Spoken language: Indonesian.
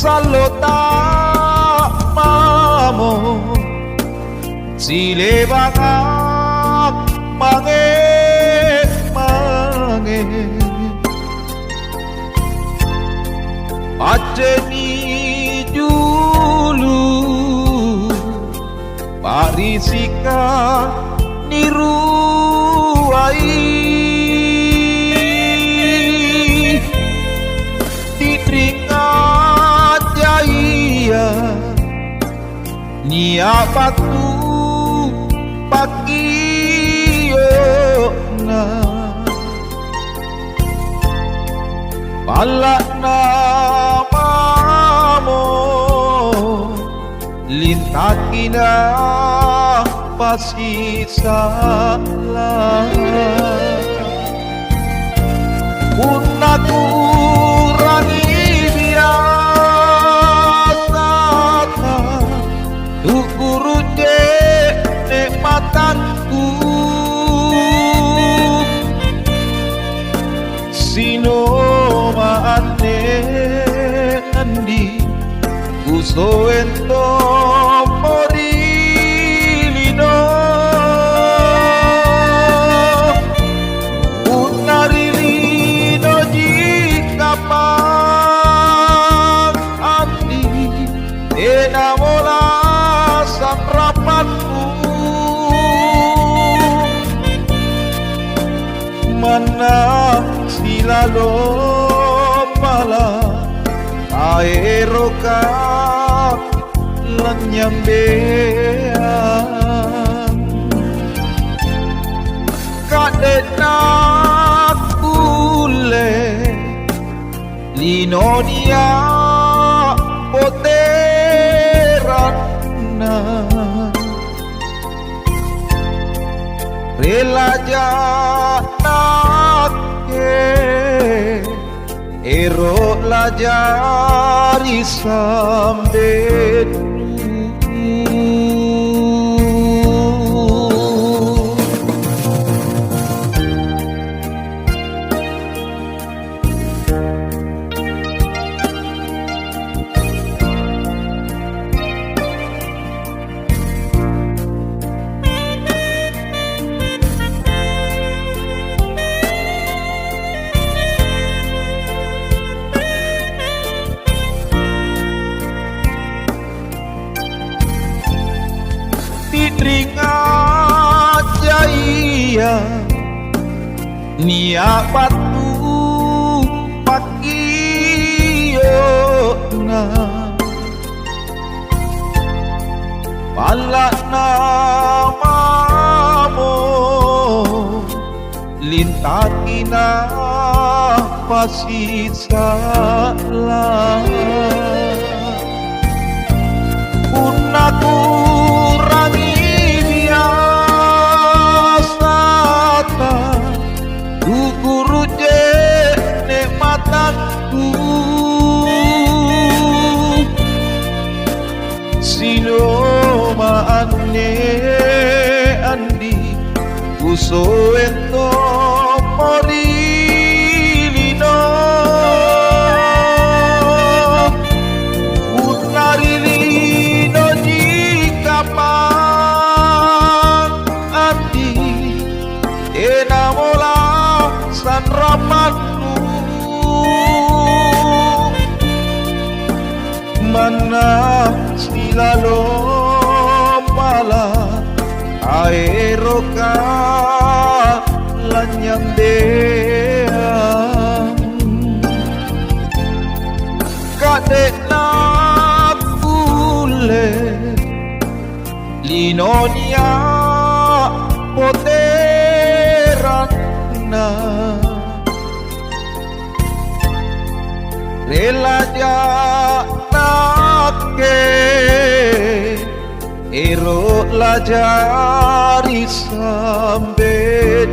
salota mamo sile bangak mange mange aceni dulu parisika niruai ditringat jaya nia batu pakiyona palak namamu lintakina pasti salah pun aku rangi biasa tu guru nikmatanku sino maane andi uso ento morilino unarilino jika pang andi enamola sang rapatku mana silalo pala aeroka lanyambean kadenak kule linonia poterana rela janake ero lajari sampai teringat jaya nia batu pakiyona palak namamu lintakina pasti salah pun aku rangi biasa guru nikmatanku sino maane andi uso ento morilino unarilino jika pang andi enamola san rapatku mana silalo pala aeroka lanyambean kadenak kule linonia poterana rela janake ero lajari sampai